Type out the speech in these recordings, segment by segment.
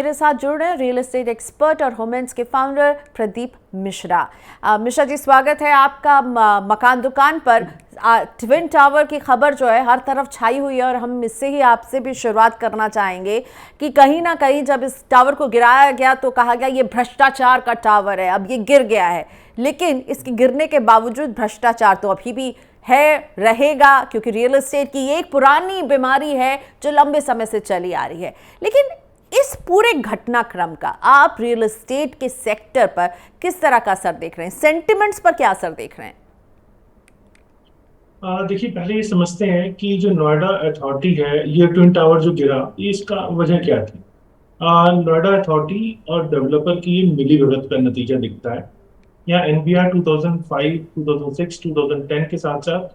मेरे साथ जुड़ रहे हैं रियल एस्टेट एक्सपर्ट और होमेंस के फाउंडर प्रदीप मिश्रा। मिश्रा जी, स्वागत है आपका। मकान दुकान पर ट्विन टावर की खबर जो है हर तरफ छाई हुई है और हम इससे ही आपसे भी शुरुआत करना चाहेंगे कि कहीं ना कहीं जब इस टावर को गिराया गया तो कहा गया ये भ्रष्टाचार का टावर है, अब ये गिर गया है। लेकिन इसके गिरने के बावजूद भ्रष्टाचार तो अभी भी है, रहेगा, क्योंकि रियल एस्टेट की एक पुरानी बीमारी है जो लंबे समय से चली आ रही है। लेकिन इस पूरे घटनाक्रम का आप रियल एस्टेट के सेक्टर पर किस तरह का असर देख रहे हैं? सेंटिमेंट्स पर क्या असर देख रहे हैं? देखिए, पहले ये समझते हैं कि जो नोएडा अथॉरिटी है, ये ट्विन टावर जो गिरा, ये इसका वजह क्या थी। नोएडा अथॉरिटी और डेवलपर की ये मिली भगत का नतीजा दिखता है। यहाँ एनबीआर 2005, 2006, 2010 के साथ साथ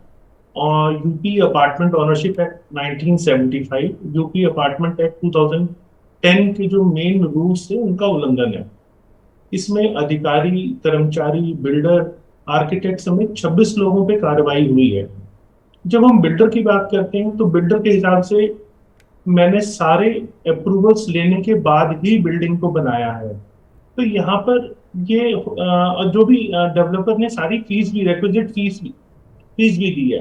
और UP apartment ownership act 1975, UP apartment act 2010 के जो मेन रूल्स थे उनका उल्लंघन है। इसमें अधिकारी, कर्मचारी, बिल्डर, आर्किटेक्ट समेत 26 लोगों पे कार्रवाई हुई है। जब हम बिल्डर की बात करते हैं तो बिल्डर के हिसाब से मैंने सारे अप्रूवल्स लेने के बाद ही बिल्डिंग को बनाया है। तो यहाँ पर ये जो भी डेवलपर ने सारी फीस भी, रेक्विजिट फीस भी दी है।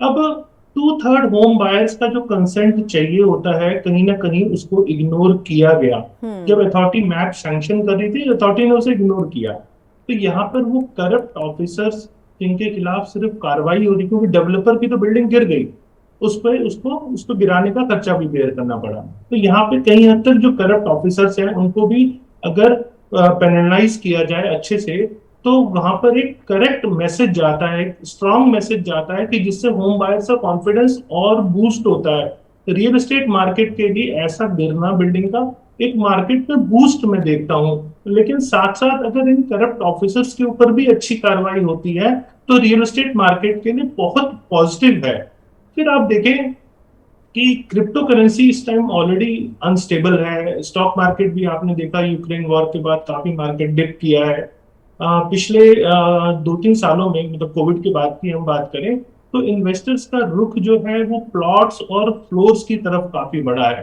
अब 2/3 होम बायर्स का जो कंसेंट चाहिए होता है, कहीं ना कहीं उसको इग्नोर किया गया। जब अथॉरिटी मैप सैंक्शन कर रही थी, अथॉरिटी ने उसे इग्नोर किया। तो यहाँ पर वो करप्ट ऑफिसर्स जिनके खिलाफ सिर्फ कार्रवाई हो रही, क्योंकि डेवलपर की तो बिल्डिंग गिर गई, उस पर उसको उसको गिराने का खर्चा भी बेयर करना पड़ा। तो यहाँ पे कई हद तक जो करप्ट ऑफिसर्स हैं उनको भी अगर पेनलाइज किया जाए अच्छे से, तो वहां पर एक करेक्ट मैसेज जाता है, एक स्ट्रॉन्ग मैसेज जाता है कि जिससे होम बायर्स का कॉन्फिडेंस और बूस्ट होता है। रियल एस्टेट मार्केट के लिए ऐसा गिरना बिल्डिंग का एक मार्केट में बूस्ट मैं देखता हूँ। लेकिन साथ साथ अगर इन करप्ट ऑफिसर्स के ऊपर भी अच्छी कार्रवाई होती है तो रियल एस्टेट मार्केट के लिए बहुत पॉजिटिव है। फिर आप देखें कि क्रिप्टो करेंसी इस टाइम ऑलरेडी अनस्टेबल है। स्टॉक मार्केट भी आपने देखा, यूक्रेन वॉर के बाद काफी मार्केट डिप किया है। पिछले 2-3 सालों में, मतलब कोविड के बाद की हम बात करें, तो इन्वेस्टर्स का रुख जो है वो प्लॉट्स और फ्लोर्स की तरफ काफी बढ़ा है।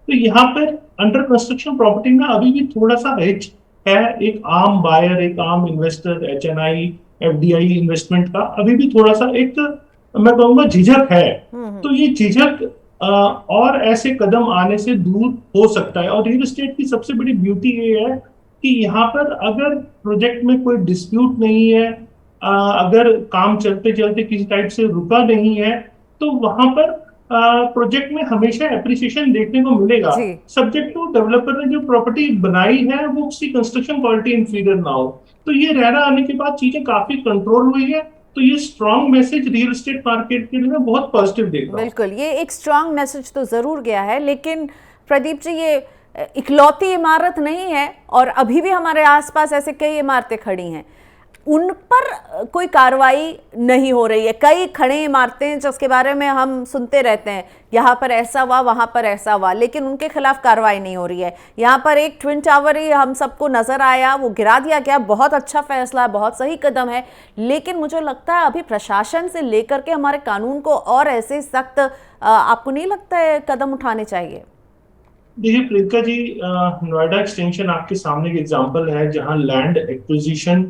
तो यहाँ पर अंडर कंस्ट्रक्शन प्रॉपर्टी में अभी भी थोड़ा सा रिच है। एक आम बायर, एक आम इन्वेस्टर, एचएनआई, एफडीआई इन्वेस्टमेंट का अभी भी थोड़ा सा एक, मैं कहूंगा, झिझक है। तो ये झिझक और ऐसे कदम आने से दूर हो सकता है। और रियल एस्टेट की सबसे बड़ी ब्यूटी ये है कि यहाँ पर अगर प्रोजेक्ट में कोई डिस्प्यूट नहीं है, अगर काम चलते चलते किसी टाइप से रुका नहीं है, तो वहां पर प्रोजेक्ट में हमेशा एप्रिसिएशन देखने को मिलेगा, जी, सब्जेक्ट टू डेवलपर ने जो प्रॉपर्टी बनाई है वो उसकी कंस्ट्रक्शन क्वालिटी इंफीरियर ना हो। तो ये रेरा आने के बाद चीजें काफी कंट्रोल हुई है। तो ये strong message real estate market के लिए मैं बहुत पॉजिटिव देख रहा हूँ। बिल्कुल, ये एक स्ट्रांग मैसेज तो ज़रूर गया है। लेकिन प्रदीप जी, ये इकलौती इमारत नहीं है और अभी भी हमारे आसपास ऐसे कई इमारतें खड़ी हैं, उन पर कोई कार्रवाई नहीं हो रही है। कई खड़ी इमारतें जिसके बारे में हम सुनते रहते हैं, यहाँ पर ऐसा हुआ, वहाँ पर ऐसा हुआ, लेकिन उनके खिलाफ कार्रवाई नहीं हो रही है। यहाँ पर एक ट्विन टावर ही हम सबको नज़र आया, वो गिरा दिया गया, बहुत अच्छा फैसला है, बहुत सही कदम है। लेकिन मुझे लगता है अभी प्रशासन से लेकर के हमारे कानून को और ऐसे सख्त आपको नहीं लगता है कदम उठाने चाहिए? देखिए प्रियंका जी, नोएडा एक्सटेंशन आपके सामने एक एग्जांपल है जहां लैंड एक्विजिशन,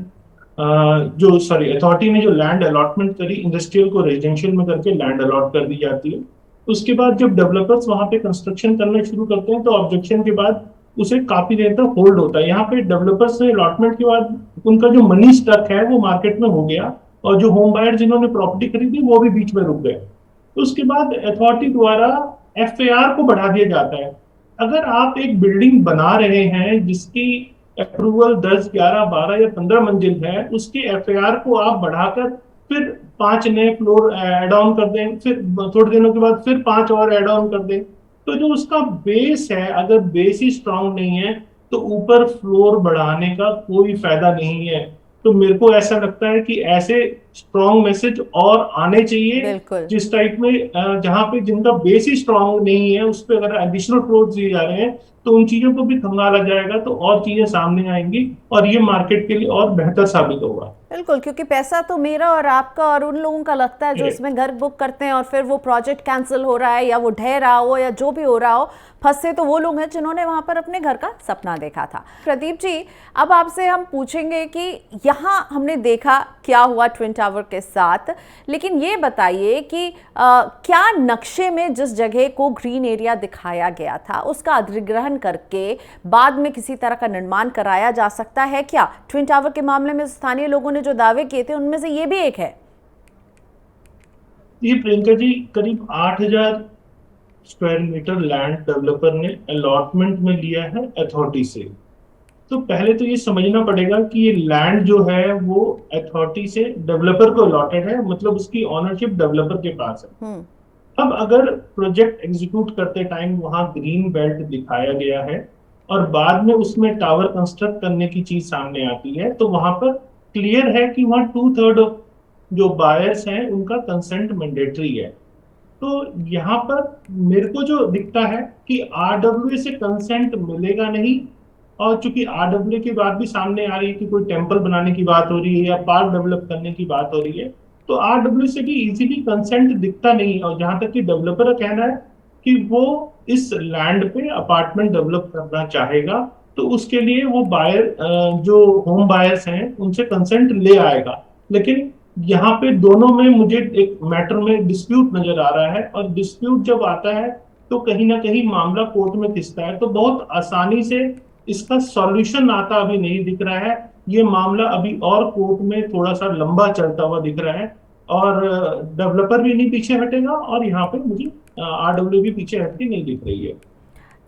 जो सॉरी अथॉरिटी ने जो लैंड अलॉटमेंट करी, इंडस्ट्रियल को रेजिडेंशियल में करके लैंड अलॉट कर दी जाती है। उसके बाद जब डेवलपर्स वहां पे कंस्ट्रक्शन करना शुरू करते हैं तो ऑब्जेक्शन के बाद उसे काफी देर तक होल्ड होता है। यहाँ पे डेवलपर्स ने अलॉटमेंट के बाद उनका जो मनी स्टक है वो मार्केट में हो गया, और जो होम बायर जिन्होंने प्रॉपर्टी खरीदी वो भी बीच में रुक गए। तो उसके बाद अथॉरिटी द्वारा एफएआर को बढ़ा दिया जाता है। अगर आप एक बिल्डिंग बना रहे हैं जिसकी अप्रूवल 10, 11, 12 या 15 मंजिल है, उसके एफएआर को आप बढ़ाकर फिर 5 नए फ्लोर एड ऑन कर दें, फिर थोड़े दिनों के बाद फिर 5 और एड ऑन कर दें, तो जो उसका बेस है, अगर बेस ही स्ट्रांग नहीं है तो ऊपर फ्लोर बढ़ाने का कोई फायदा नहीं है। तो मेरे को ऐसा लगता है कि ऐसे स्ट्रांग मैसेज और आने चाहिए, बिल्कुल। जिस टाइप में जहां पे जिनका बेस ही स्ट्रांग नहीं है उस पर अगर एडिशनल फ्लोर दिए जा रहे हैं तो उन चीजों को भी खंगाला जाएगा, तो और चीजें सामने आएंगी और ये मार्केट के लिए और बेहतर साबित होगा। बिल्कुल, क्योंकि पैसा तो मेरा और आपका और उन लोगों का लगता है जो इसमें घर बुक करते हैं और फिर वो प्रोजेक्ट कैंसिल हो रहा है या वो ढह रहा हो या जो भी हो रहा हो, फंसे तो वो लोग हैं जिन्होंने वहां पर अपने घर का सपना देखा था। प्रदीप जी, अब आपसे हम पूछेंगे कि यहाँ हमने देखा क्या हुआ ट्विन टावर के साथ, लेकिन ये बताइए कि क्या नक्शे में जिस जगह को ग्रीन एरिया दिखाया गया था उसका अधिग्रहण करके बाद में किसी तरह का निर्माण कराया जा सकता है क्या? ट्विन टावर के मामले में स्थानीय लोगों ने जो दावे किए थे उनमें से ये भी एक है। ये प्रियंका जी, करीब 8,000 स्क्वायर मीटर लैंड डेवलपर ने अलॉटमेंट में लिया है अथॉरिटी से। तो पहले तो ये समझना पड़ेगा कि ये लैंड जो है वो अथॉरिटी से डेवलपर को अलॉटेड है, मतलब उसकी ऑनरशिप डेवलपर के पास है। अब अगर प्रोजेक्ट एग्जीक्यूट करते टाइम वहां ग्रीन बेल्ट दिखाया गया है और बाद में उसमें टावर कंस्ट्रक्ट करने की चीज सामने आती है, तो वहां पर क्लियर है कि वहां 2/3 जो बायर्स हैं उनका कंसेंट मैंडेटरी है। तो यहाँ पर मेरे को जो दिखता है कि आरडब्ल्यू से कंसेंट मिलेगा नहीं। और चूंकि आरडब्ल्यू की बात भी सामने आ रही है कि कोई टेम्पल बनाने की बात हो रही है या पार्क डेवलप करने की बात हो रही है, तो आरडब्ल्यू से भी इजीली कंसेंट दिखता नहीं है। और जहां तक कि डेवलपर का कहना है कि वो इस लैंड पे अपार्टमेंट डेवलप करना चाहेगा, तो उसके लिए वो बायर जो होम बायर्स हैं उनसे कंसेंट ले आएगा। लेकिन यहाँ पे दोनों में मुझे एक मैटर में डिस्प्यूट नजर आ रहा है, और डिस्प्यूट जब आता है तो कहीं ना कहीं मामला कोर्ट में खिंचता है। तो बहुत आसानी से इसका सॉल्यूशन आता अभी नहीं दिख रहा है। ये मामला अभी और कोर्ट में थोड़ा सा लंबा चलता हुआ दिख रहा है, और डेवलपर भी नहीं पीछे हटेगा और यहाँ पे मुझे आरडब्ल्यू भी पीछे हटती नहीं दिख रही है।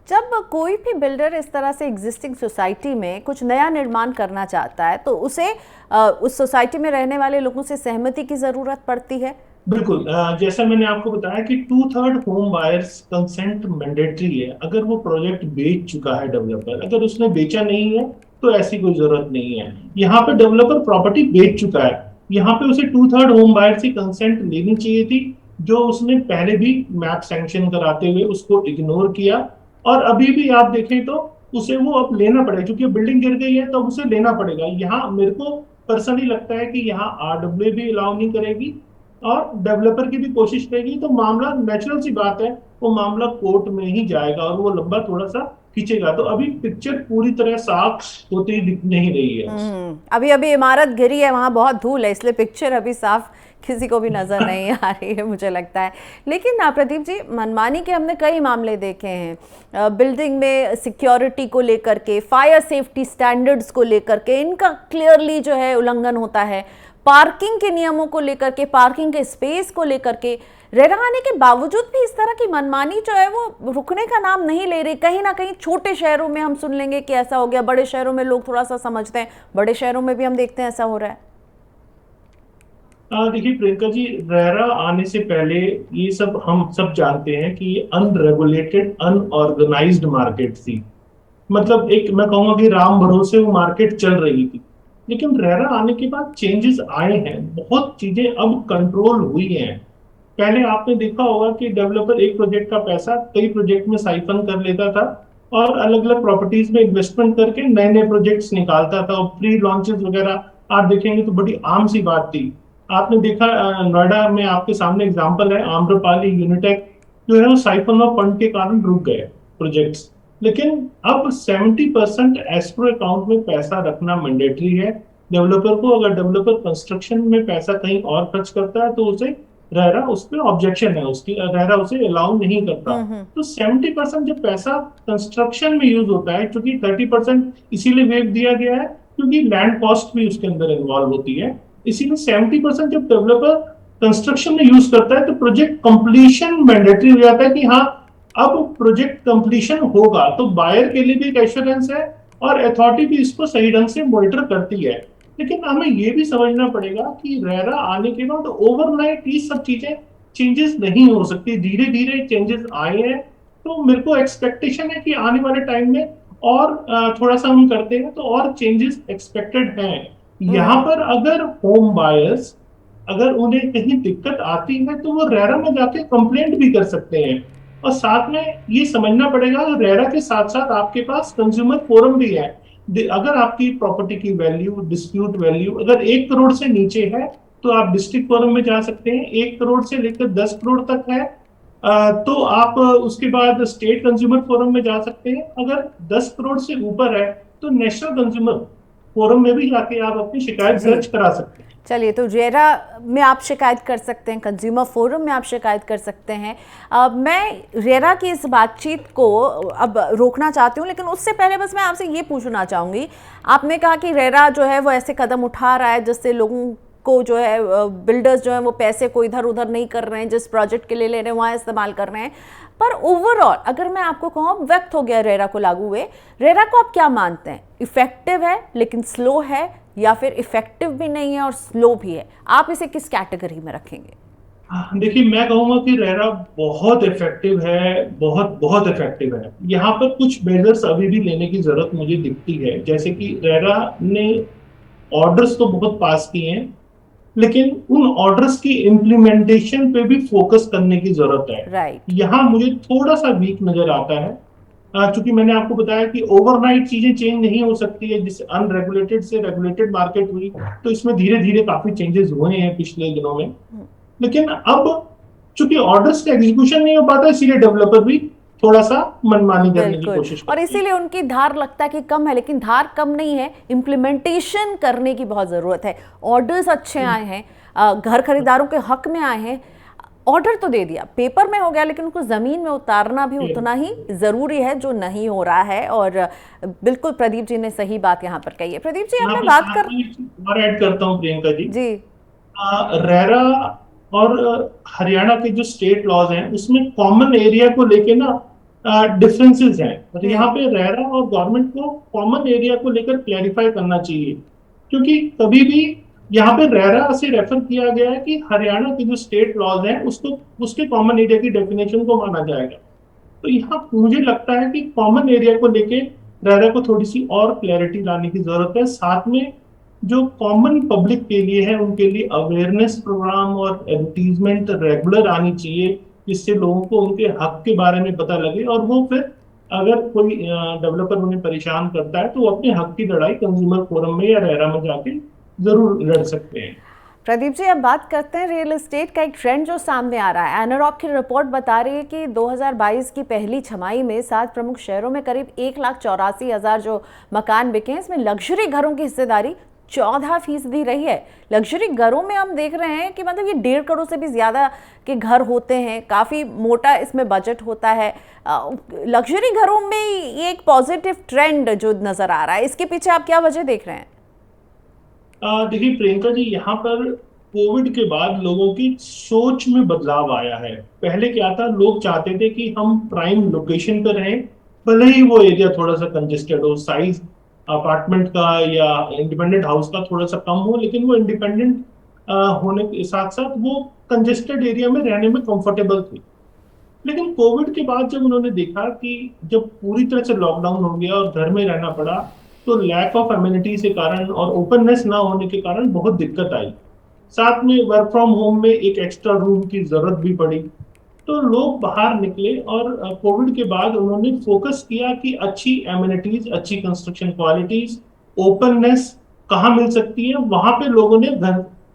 जब कोई भी बिल्डर इस तरह से एग्जिस्टिंग सोसाइटी में कुछ नया निर्माण करना चाहता है तो उसे उस सोसाइटी में रहने वाले लोगों से सहमति की जरूरत पड़ती है। बिल्कुल, जैसा मैंने आपको बताया कि 2/3 होम बायर्स कंसेंट मैंडेटरी है। अगर वो प्रोजेक्ट बेच चुका है डेवलपर, अगर उसने बेचा नहीं है तो ऐसी कोई जरूरत नहीं है। यहाँ पे डेवलपर प्रॉपर्टी बेच चुका है, यहाँ पे उसे 2/3 होम बायर से कंसेंट लेनी चाहिए थी, जो उसने पहले भी मैप सैंक्शन कराते हुए उसको इग्नोर किया। और अभी भी आप देखें तो उसे वो अब लेना पड़ेगा, क्योंकि बिल्डिंग गिर गई है तो उसे लेना पड़ेगा। यहाँ मेरे को पर्सनली लगता है कि यहाँ आरडब्ल्यू भी अलाउ नहीं करेगी और डेवलपर की भी कोशिश रहेगी, तो मामला नेचुरल सी बात है, वो मामला कोर्ट में ही जाएगा और वो लंबा थोड़ा सा खींचेगा। तो अभी पिक्चर पूरी तरह साफ होती दिख नहीं रही है। अभी अभी इमारत गिरी है, वहां बहुत धूल है, इसलिए पिक्चर अभी साफ किसी को भी नजर नहीं आ रही है मुझे लगता है। लेकिन प्रदीप जी, मनमानी के हमने कई मामले देखे हैं, बिल्डिंग में सिक्योरिटी को लेकर के, फायर सेफ्टी स्टैंडर्ड्स को लेकर के, इनका क्लियरली जो है उल्लंघन होता है। पार्किंग के नियमों को लेकर के, पार्किंग के स्पेस को लेकर के, रेरा आने के बावजूद भी इस तरह की मनमानी जो है वो रुकने का नाम नहीं ले रही। कहीं ना कहीं छोटे शहरों में हम सुन लेंगे कि ऐसा हो गया, बड़े शहरों में लोग थोड़ा सा समझते हैं, बड़े शहरों में भी हम देखते हैं ऐसा हो रहा है। देखिए प्रियंका जी, रेरा आने से पहले ये सब हम सब जानते हैं कि ये अनरेगुलेटेड अनऑर्गेनाइज्ड मार्केट थी। मतलब एक मैं कहूंगा कि राम भरोसे वो मार्केट चल रही थी। लेकिन रेरा आने के बाद चेंजेस आए हैं, बहुत चीजें अब कंट्रोल हुई हैं। पहले आपने देखा होगा कि डेवलपर एक प्रोजेक्ट का पैसा कई प्रोजेक्ट में साइफन कर लेता था और अलग अलग प्रॉपर्टीज में इन्वेस्टमेंट करके नए नए प्रोजेक्ट्स निकालता था, और प्री लॉन्चेस वगैरह आप देखेंगे तो बड़ी आम सी बात थी। आपने देखा नोएडा में आपके सामने एग्जांपल है, आम्रपाली यूनिटेक जो है वो साइफन ऑफ फंड के कारण रुक गए प्रोजेक्ट्स। लेकिन अब 70% एस्क्रो अकाउंट में पैसा रखना मैंडेटरी है डेवलपर को। अगर डेवलपर कंस्ट्रक्शन में पैसा कहीं और खर्च करता है तो उसे रेरा उस पर ऑब्जेक्शन है, उसकी रेरा उसे अलाउ नहीं करता। तो 70% जब पैसा कंस्ट्रक्शन में यूज होता है, क्योंकि 30% इसीलिए वेव दिया गया है क्योंकि लैंड कॉस्ट भी उसके अंदर इन्वॉल्व होती है, इसीलिए 70% जब डेवलपर कंस्ट्रक्शन में यूज करता है तो प्रोजेक्ट कंप्लीशन मैंडेटरी हो जाता है कि हाँ अब प्रोजेक्ट कंप्लीशन होगा। तो बायर के लिए भी एक एश्योरेंस है और अथॉरिटी भी इसको सही ढंग से मॉनिटर करती है। लेकिन हमें ये भी समझना पड़ेगा कि रेरा आने के बाद ओवरनाइट ये सब चीजें चेंजेस नहीं हो सकती, धीरे धीरे चेंजेस आए हैं। तो मेरे को एक्सपेक्टेशन है कि आने वाले टाइम में और थोड़ा सा हम करते हैं तो और चेंजेस एक्सपेक्टेड हैं। यहाँ पर अगर होम बायर्स अगर उन्हें कहीं दिक्कत आती है तो वो रेरा में जाके कंप्लेंट भी कर सकते हैं। और साथ में ये समझना पड़ेगा रेरा के साथ साथ आपके पास कंज्यूमर फोरम भी है, अगर आपकी प्रॉपर्टी की वैल्यू, डिस्प्यूट वैल्यू अगर 1 करोड़ से नीचे है तो आप डिस्ट्रिक्ट फोरम में जा सकते हैं। 1 करोड़ से लेकर 10 करोड़ तक है तो आप उसके बाद स्टेट कंज्यूमर फोरम में जा सकते हैं। अगर 10 करोड़ से ऊपर है तो नेशनल कंज्यूमर फोरम में भी जाके आप अपनी शिकायत जी, दर्ज करा सकते हैं। चलिए, तो रेरा में आप शिकायत कर सकते हैं, कंज्यूमर फोरम में आप शिकायत कर सकते हैं। मैं रेरा की इस बातचीत को अब रोकना चाहती हूँ, लेकिन उससे पहले बस मैं आपसे ये पूछना चाहूँगी। आपने कहा कि रेरा जो है वो ऐसे कदम उठा रहा है जिससे लोगों को जो है, बिल्डर्स जो है वो पैसे को इधर उधर नहीं कर रहे हैं, जिस प्रोजेक्ट के लिए ले रहे हैं वहाँ इस्तेमाल कर रहे हैं। पर ओवरऑल अगर मैं आपको कहूँ, वक्त हो गया रेरा को लागू हुए, रेरा को आप क्या मानते हैं? इफेक्टिव है लेकिन स्लो है, या फिर इफेक्टिव भी नहीं है और स्लो भी है? आप इसे किस कैटेगरी में रखेंगे? देखिए, मैं कहूंगा कि रेरा बहुत इफेक्टिव है, बहुत बहुत इफेक्टिव है। यहाँ पर कुछ मेजर्स अभी भी लेने की जरूरत मुझे दिखती है, जैसे कि रेरा ने ऑर्डर्स तो बहुत पास किए हैं, लेकिन उन ऑर्डर्स की इम्प्लीमेंटेशन पे भी फोकस करने की जरूरत है। राइट। यहाँ मुझे थोड़ा सा वीक नजर आता है, चूंकि मैंने आपको बताया कि ओवरनाइट चीजें चेंज नहीं हो सकती है। जिस अनरेगुलेटेड से रेगुलेटेड मार्केट हुई तो इसमें धीरे धीरे काफी चेंजेस हुए हैं पिछले दिनों में। लेकिन अब चूंकि ऑर्डर्स का एग्जीक्यूशन नहीं हो पाता, इसीलिए डेवलपर भी थोड़ा सा मनमानी करने की बिल्कुल, कोशिश और करते हैं। इसीलिए उनकी धार लगता है कि कम है, लेकिन धार कम नहीं है, इम्प्लीमेंटेशन करने की बहुत ज़रूरत है। ऑर्डर्स अच्छे आए हैं, घर खरीदारों के हक में आए हैं। ऑर्डर तो दे दिया, पेपर में हो गया, लेकिन उनको ज़मीन में उतारना भी उतना ही ज़रूरी है, जो नहीं हो रहा है। और बिल्कुल प्रदीप जी ने सही बात यहाँ पर कही है। प्रदीप जी, अब यहाँ मैं पे बात साथ कर में एक चीज और ऐड करता हूँ प्रियंका जी। जी। रेरा और हरियाणा के जो स्टेट लॉज हैं उसमें कॉमन एरिया को लेके ना डिफरेंसेस हैं। और यहाँ पे रेरा और गवर्नमेंट को कॉमन एरिया को लेकर क्लैरिफाई करना चाहिए, क्योंकि कभी भी यहाँ पे रेरा से रेफर किया गया है कि हरियाणा के जो स्टेट लॉज हैं उसको, उसके कॉमन एरिया की डेफिनेशन को माना जाएगा। तो यहाँ मुझे लगता है कि कॉमन एरिया को लेके रेरा को थोड़ी सी और क्लैरिटी लाने की जरूरत है। साथ में जो कॉमन पब्लिक के लिए है उनके लिए अवेयरनेस प्रोग्राम और एडवर्टीजमेंट रेगुलर आनी चाहिए, जिससे लोगों को उनके हक के बारे में पता लगे और वो फिर अगर कोई डेवलपर उन्हें परेशान करता है तो वो अपने हक की लड़ाई कंज्यूमर फोरम में या रेरा में जाके जरूर लड़ सकते हैं। प्रदीप जी, अब बात करते हैं रियल एस्टेट का एक ट्रेंड जो सामने आ रहा है। एनारॉक की रिपोर्ट बता रही है कि 2022 की पहली छमाही में 7 प्रमुख शहरों में करीब 1,84,000 जो मकान बिके हैं, इसमें लग्जरी घरों की हिस्सेदारी 14% रही है। लग्जरी घरों में हम देख रहे हैं कि मतलब ये 1.5 करोड़ से भी ज़्यादा के घर होते हैं, काफ़ी मोटा इसमें बजट होता है। लग्जरी घरों में ये एक पॉजिटिव ट्रेंड जो नज़र आ रहा है, इसके पीछे आप क्या वजह देख रहे हैं? देखिए प्रियंका जी, यहाँ पर कोविड के बाद लोगों की सोच में बदलाव आया है। पहले क्या था, लोग चाहते थे कि हम प्राइम लोकेशन पर रहें, भले ही वो एरिया थोड़ा सा कंजेस्टेड हो, साइज अपार्टमेंट का या इंडिपेंडेंट हाउस का थोड़ा सा कम हो, लेकिन वो इंडिपेंडेंट होने के साथ साथ वो कंजेस्टेड एरिया में रहने में कंफर्टेबल थे। लेकिन कोविड के बाद जब उन्होंने देखा कि जब पूरी तरह से लॉकडाउन हो गया और घर में रहना पड़ा, तो लैक ऑफ एम्यूनिटी के कारण और ओपननेस ना होने के कारण बहुत दिक्कत आई। साथ में वर्क फ्रॉम होम में एक एक्स्ट्रा रूम की जरूरत भी पड़ी। तो लोग बाहर निकले और कोविड के बाद उन्होंने फोकस किया कि अच्छी एम्यूनिटीज, अच्छी कंस्ट्रक्शन क्वालिटीज, ओपननेस कहाँ मिल सकती है, वहां पे लोगों ने घर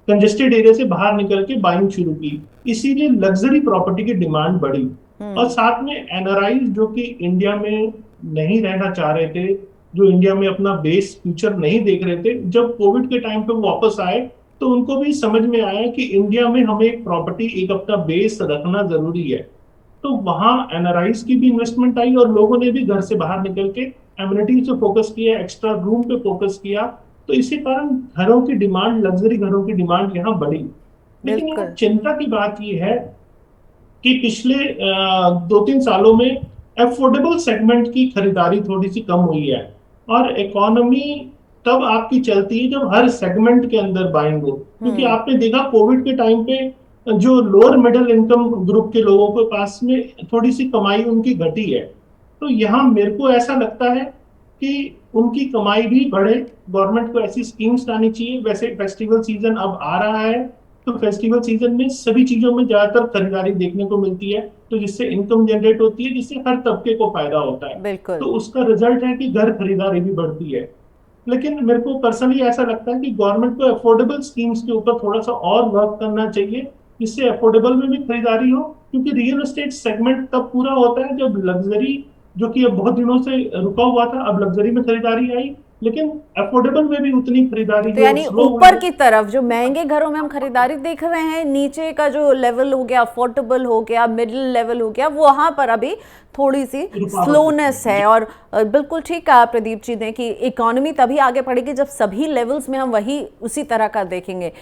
कंजेस्टेड एरिया से बाहर निकल के बाइंग शुरू की। इसीलिए लग्जरी प्रॉपर्टी की डिमांड बढ़ी। और साथ में एनआरआई जो कि इंडिया में नहीं रहना चाह रहे थे, जो इंडिया में अपना बेस फ्यूचर नहीं देख रहे थे, जब कोविड के टाइम पे वापस आए तो उनको भी समझ में आया कि इंडिया में हमें एक प्रॉपर्टी, एक अपना बेस रखना जरूरी है। तो वहां एनआरआईज की भी इन्वेस्टमेंट आई और लोगों ने भी घर से बाहर निकल के एम्यूनिटीज पे फोकस किया, एक्स्ट्रा रूम पे फोकस किया। तो इसी कारण घरों की डिमांड, लग्जरी घरों की डिमांड यहाँ बढ़ी। लेकिन यहाँ बिल्कुल। चिंता की बात यह है कि पिछले 2-3 सालों में एफोर्डेबल सेगमेंट की खरीदारी थोड़ी सी कम हुई है। और इकोनॉमी तब आपकी चलती है जब हर सेगमेंट के अंदर बाइंग हो, क्योंकि आपने देखा कोविड के टाइम पे जो लोअर मिडिल इनकम ग्रुप के लोगों के पास में थोड़ी सी कमाई उनकी घटी है। तो यहाँ मेरे को ऐसा लगता है कि उनकी कमाई भी बढ़े, गवर्नमेंट को ऐसी स्कीम्स लानी चाहिए। वैसे फेस्टिवल सीजन अब आ रहा है, तो फेस्टिवल सीजन में सभी चीजों में ज्यादातर खरीदारी देखने को मिलती है, तो जिससे इनकम जनरेट होती है, जिससे हर तबके को फायदा होता है। बिल्कुल। तो उसका रिजल्ट है कि घर खरीदारी भी बढ़ती है। लेकिन मेरे को पर्सनली ऐसा लगता है कि गवर्नमेंट को अफोर्डेबल स्कीम्स के ऊपर थोड़ा सा और वर्क करना चाहिए, जिससे अफोर्डेबल में भी खरीदारी हो, क्योंकि रियल एस्टेट सेगमेंट तब पूरा होता है जब लग्जरी, जो कि अब बहुत दिनों से रुका हुआ था, अब लग्जरी में खरीदारी आई, लेकिन अफोर्डेबल में भी उतनी खरीदारी तो जो यानी स्लो हुई ऊपर है। की तरफ जो महंगे घरों में हम खरीदारी देख रहे हैं, नीचे का जो लेवल हो गया, अफोर्डेबल हो गया, मिडिल लेवल हो गया, वहां पर अभी थोड़ी सी रुकावट होती स्लोनेस है है। जी। और बिल्कुल ठीक कहा प्रदीप जी ने कि इकोनॉमी तभी आगे बढ़ेगी जब सभी लेवल्स में हम वही उसी तरह का देखेंगे।